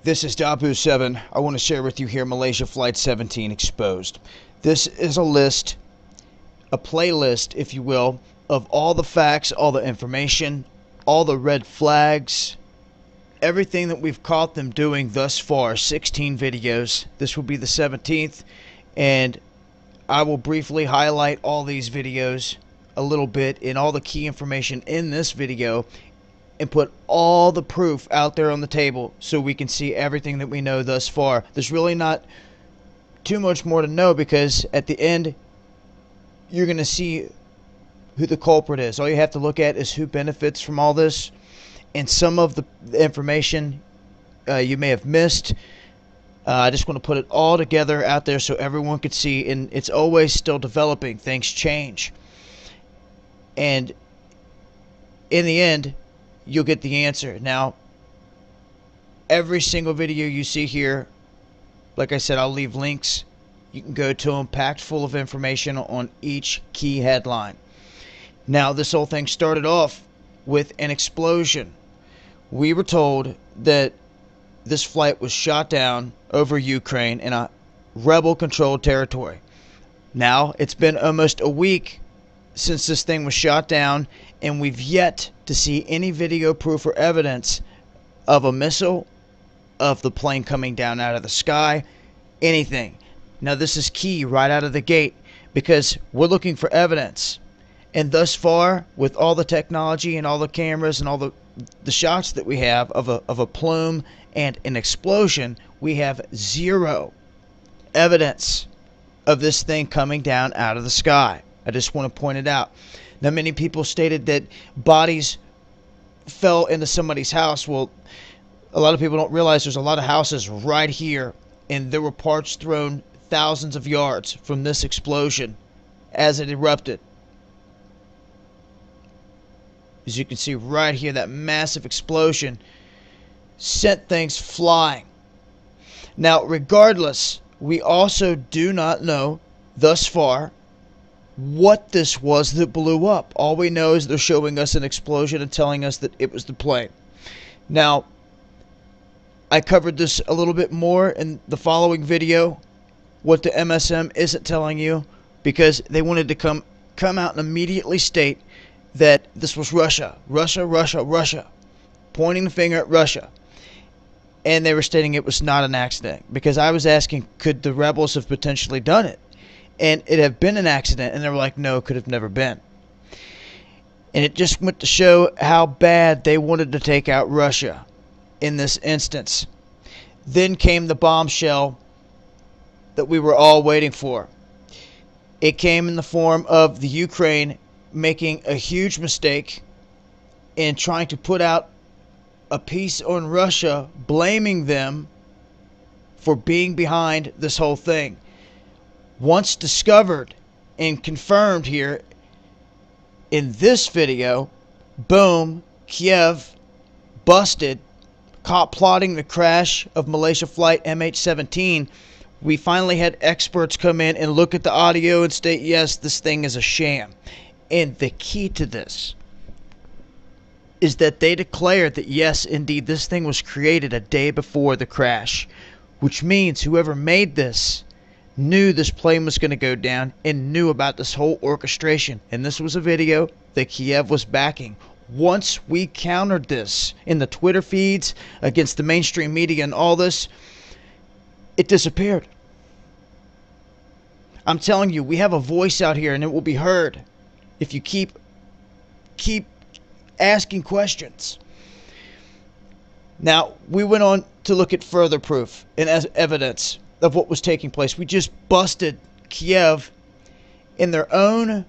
This is Dabu7. I want to share with you here Malaysia Flight 17 Exposed. This is a list, a playlist, if you will, of all the facts, all the information, all the red flags, everything that we've caught them doing thus far. 16 videos. This will be the 17th, and I will briefly highlight all these videos a little bit and all the key information in this video and put all the proof out there on the table so we can see everything that we know thus far. There's really not too much more to know, because at the end you're going to see who the culprit is. All you have to look at is who benefits from all this, and some of the information you may have missed. I just want to put it all together out there so everyone could see, and it's always still developing. Things change, and in the end you'll get the answer. Now, every single video you see here, like I said, I'll leave links. You can go to them, packed full of information on each key headline. Now, this whole thing started off with an explosion. We were told that this flight was shot down over Ukraine in a rebel-controlled territory. Now, it's been almost a week since this thing was shot down, and we've yet to see any video proof or evidence of a missile, of the plane coming down out of the sky, anything. Now, this is key right out of the gate, because we're looking for evidence. And thus far, with all the technology and all the cameras and all the shots that we have of a plume and an explosion, we have zero evidence of this thing coming down out of the sky. I just want to point it out. Now, many people stated that bodies fell into somebody's house. Well, a lot of people don't realize there's a lot of houses right here, and there were parts thrown thousands of yards from this explosion as it erupted. As you can see right here, that massive explosion sent things flying. Now, regardless, we also do not know thus far what this was that blew up. All we know is they're showing us an explosion and telling us that it was the plane. Now, I covered this a little bit more in the following video, what the MSM isn't telling you, because they wanted to come out and immediately state that this was Russia, pointing the finger at Russia. And they were stating it was not an accident, because I was asking, could the rebels have potentially done it? And it have been an accident, and they were like, no, could have never been. And it just went to show how bad they wanted to take out Russia in this instance. Then came the bombshell that we were all waiting for. It came in the form of the Ukraine making a huge mistake in trying to put out a piece on Russia, blaming them for being behind this whole thing. Once discovered and confirmed here in this video, boom, Kiev busted, caught plotting the crash of Malaysia flight MH17. We finally had experts come in and look at the audio and state, yes, this thing is a sham. And the key to this is that they declared that, yes, indeed, this thing was created a day before the crash, which means whoever made this knew this plane was going to go down and knew about this whole orchestration. And this was a video that Kiev was backing. Once we countered this in the Twitter feeds against the mainstream media and all this, it disappeared. I'm telling you, we have a voice out here, and it will be heard if you keep asking questions. Now, we went on to look at further proof and as evidence of what was taking place. We just busted Kiev in their own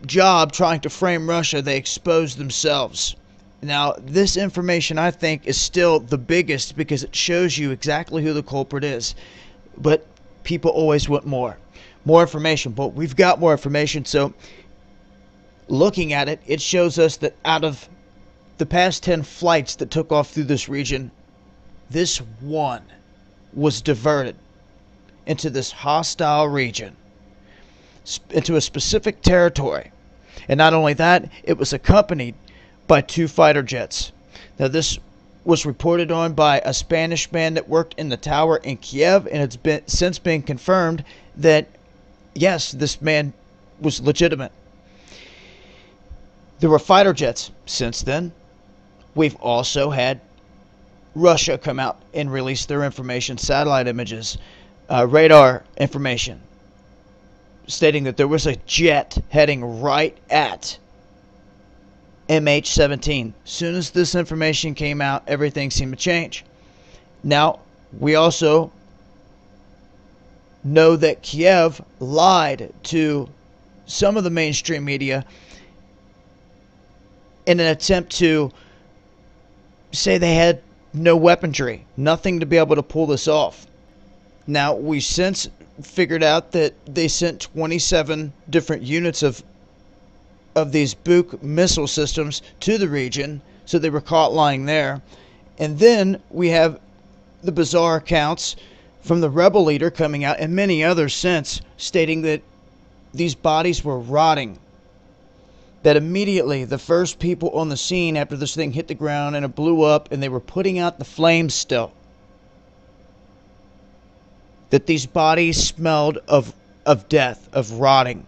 job trying to frame Russia. They exposed themselves. Now, this information, I think, is still the biggest, because it shows you exactly who the culprit is. But people always want more information. But we've got more information. So looking at it, it shows us that out of the past 10 flights that took off through this region, this one was diverted into this hostile region, into a specific territory. And not only that, it was accompanied by 2 fighter jets. Now, this was reported on by a Spanish man that worked in the tower in Kiev, and it's been since been confirmed that yes, this man was legitimate. There were fighter jets since then. We've also had Russia come out and release their information, satellite images, radar information, stating that there was a jet heading right at MH17. Soon as this information came out, everything seemed to change. Now, we also know that Kiev lied to some of the mainstream media in an attempt to say they had no weaponry, nothing to be able to pull this off. Now, we since figured out that they sent 27 different units of these Buk missile systems to the region, so they were caught lying there. And then we have the bizarre accounts from the rebel leader coming out, and many others since, stating that these bodies were rotting. That immediately the first people on the scene after this thing hit the ground and it blew up and they were putting out the flames still, that these bodies smelled of death, of rotting.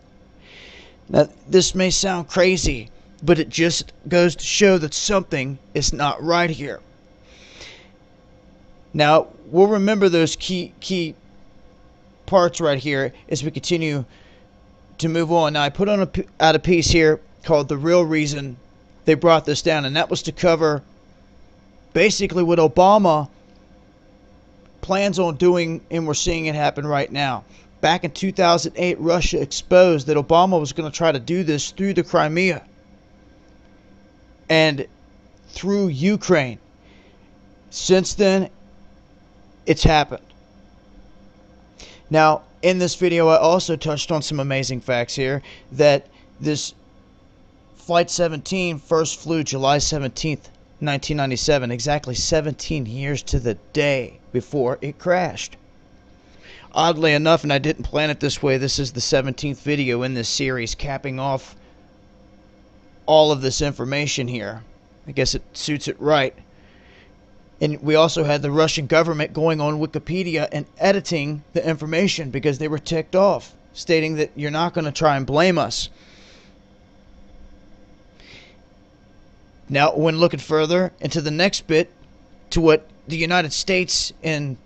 Now, this may sound crazy, but it just goes to show that something is not right here. Now, we'll remember those key parts right here as we continue to move on. Now, I put on out a piece here called The Real Reason They Brought This Down, and that was to cover basically what Obama plans on doing, and we're seeing it happen right now. Back in 2008, Russia exposed that Obama was going to try to do this through the Crimea and through Ukraine. Since then, it's happened. Now, in this video, I also touched on some amazing facts here, that this Flight 17 first flew July 17th, 1997, exactly 17 years to the day before it crashed. Oddly enough, and I didn't plan it this way, this is the 17th video in this series, capping off all of this information here. I guess it suits it right. And we also had the Russian government going on Wikipedia and editing the information because they were ticked off, stating that you're not going to try and blame us. Now, when looking further into the next bit, to what the United States and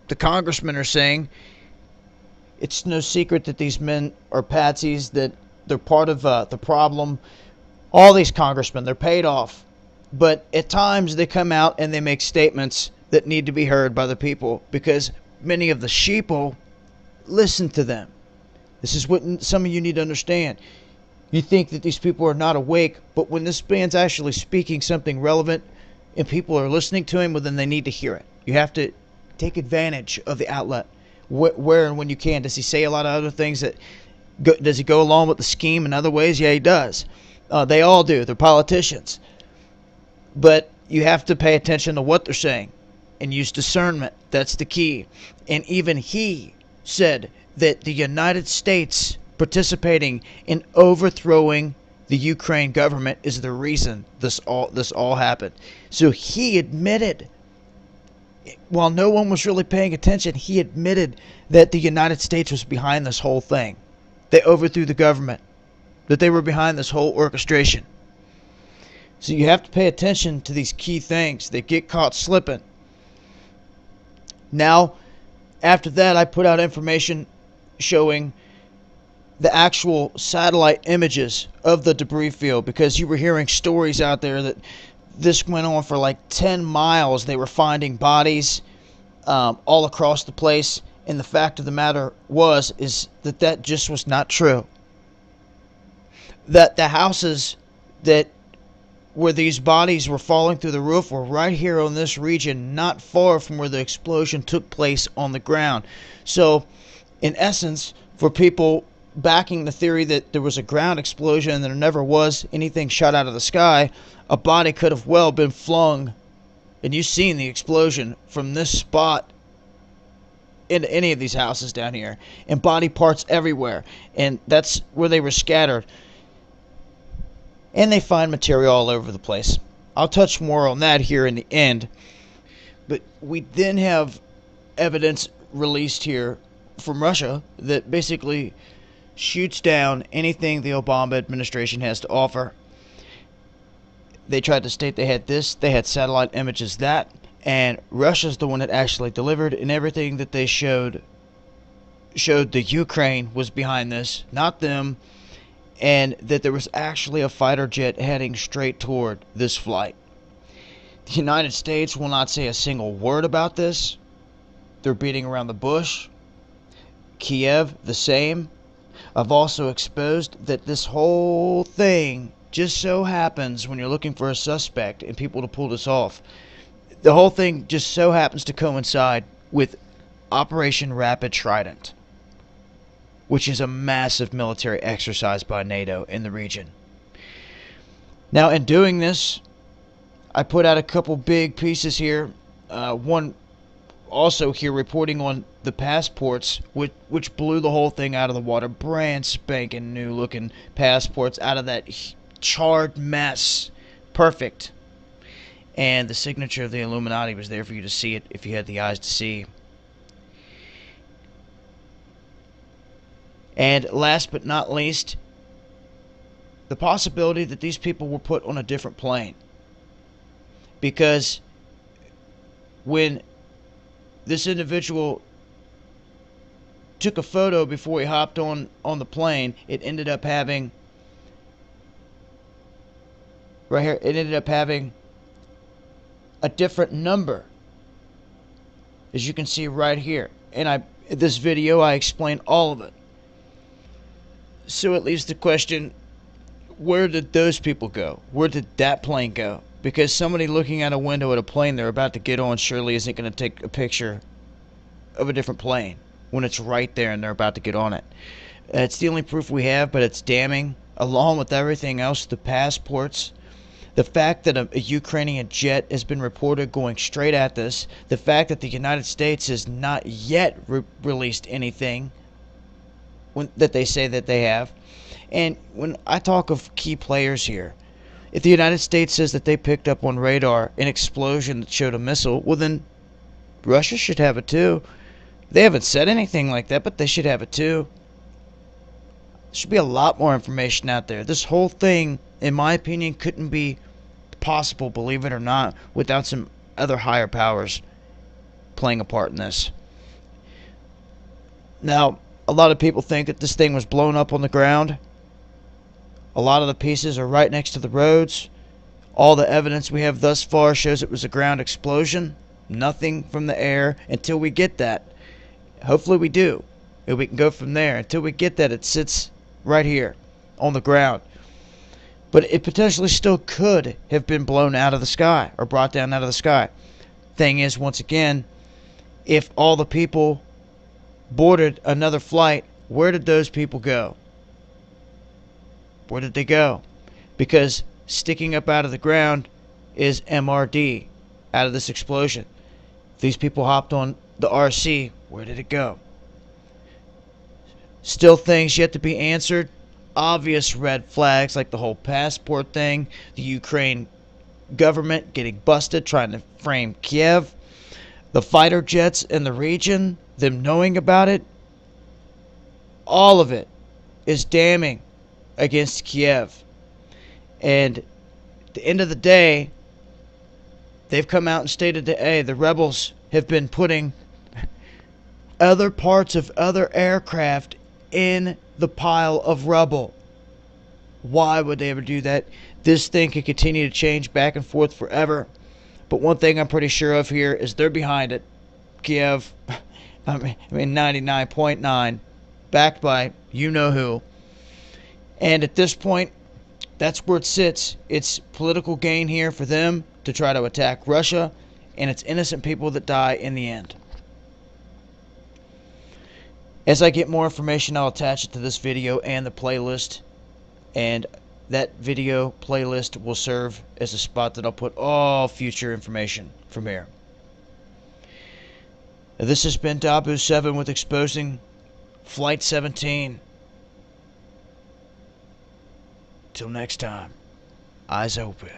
the congressmen are saying, it's no secret that these men are patsies, that they're part of the problem. All these congressmen, they're paid off. But at times they come out and they make statements that need to be heard by the people, because many of the sheeple listen to them. This is what some of you need to understand. You think that these people are not awake, but when this man's actually speaking something relevant and people are listening to him, well, then they need to hear it. You have to take advantage of the outlet where and when you can. Does he say a lot of other things that does he go along with the scheme in other ways? Yeah, he does. They all do. They're politicians. But you have to pay attention to what they're saying and use discernment. That's the key. And even he said that the United States participating in overthrowing the Ukraine government is the reason this all happened. So he admitted, while no one was really paying attention, he admitted that the United States was behind this whole thing. They overthrew the government, that they were behind this whole orchestration. So you have to pay attention to these key things. They get caught slipping. Now, after that, I put out information showing the actual satellite images of the debris field, because you were hearing stories out there that this went on for like 10 miles. They were finding bodies all across the place, and the fact of the matter is that just was not true. That the houses that where these bodies were falling through the roof were right here on this region, not far from where the explosion took place on the ground. So, in essence, for people backing the theory that there was a ground explosion and there never was anything shot out of the sky, a body could have well been flung, and you've seen the explosion from this spot into any of these houses down here, and body parts everywhere, and that's where they were scattered. And they find material all over the place. I'll touch more on that here in the end. But we then have evidence released here from Russia that basically shoots down anything the Obama administration has to offer. They tried to state they had this, they had satellite images that, and Russia's the one that actually delivered, and everything that they showed the Ukraine was behind this, not them, and that there was actually a fighter jet heading straight toward this flight. The United States will not say a single word about this. They're beating around the bush. Kiev, the same. I've also exposed that this whole thing just so happens, when you're looking for a suspect and people to pull this off, the whole thing just so happens to coincide with Operation Rapid Trident, which is a massive military exercise by NATO in the region. Now, in doing this, I put out a couple big pieces here. One also here reporting on the passports, which blew the whole thing out of the water. Brand spanking new looking passports out of that charred mess. Perfect. And the signature of the Illuminati was there for you to see it if you had the eyes to see. And last but not least, the possibility that these people were put on a different plane. Because when this individual took a photo before he hopped on the plane, it ended up having, right here, it ended up having a different number, as you can see right here. And in this video I explain all of it. So it leaves the question, where did those people go? Where did that plane go? Because somebody looking out a window at a plane they're about to get on surely isn't going to take a picture of a different plane when it's right there and they're about to get on it. It's the only proof we have, but it's damning. Along with everything else, the passports, the fact that a Ukrainian jet has been reported going straight at this, the fact that the United States has not yet released anything that they say that they have. And when I talk of key players here, if the United States says that they picked up on radar an explosion that showed a missile, well then Russia should have it too. They haven't said anything like that, but they should have it too. There should be a lot more information out there. This whole thing, in my opinion, couldn't be possible, believe it or not, without some other higher powers playing a part in this. Now, a lot of people think that this thing was blown up on the ground. A lot of the pieces are right next to the roads. All the evidence we have thus far shows it was a ground explosion. Nothing from the air until we get that. Hopefully we do. And we can go from there. Until we get that, it sits right here on the ground. But it potentially still could have been blown out of the sky or brought down out of the sky. Thing is, once again, if all the people boarded another flight, where did those people go? Where did they go? Because sticking up out of the ground is MRD out of this explosion. If these people hopped on the RC, where did it go? Still things yet to be answered. Obvious red flags like the whole passport thing, the Ukraine government getting busted trying to frame Kiev, the fighter jets in the region, them knowing about it. All of it is damning against Kiev. And at the end of the day, they've come out and stated that, hey, the rebels have been putting other parts of other aircraft in the pile of rubble. Why would they ever do that? This thing could continue to change back and forth forever. But one thing I'm pretty sure of here is they're behind it. Kiev, I mean 99.9, backed by you-know-who. And at this point, that's where it sits. It's political gain here for them to try to attack Russia, and it's innocent people that die in the end. As I get more information, I'll attach it to this video and the playlist. And that video playlist will serve as a spot that I'll put all future information from here. Now, this has been Dabu7 with Exposing Flight 17. Till next time, eyes open.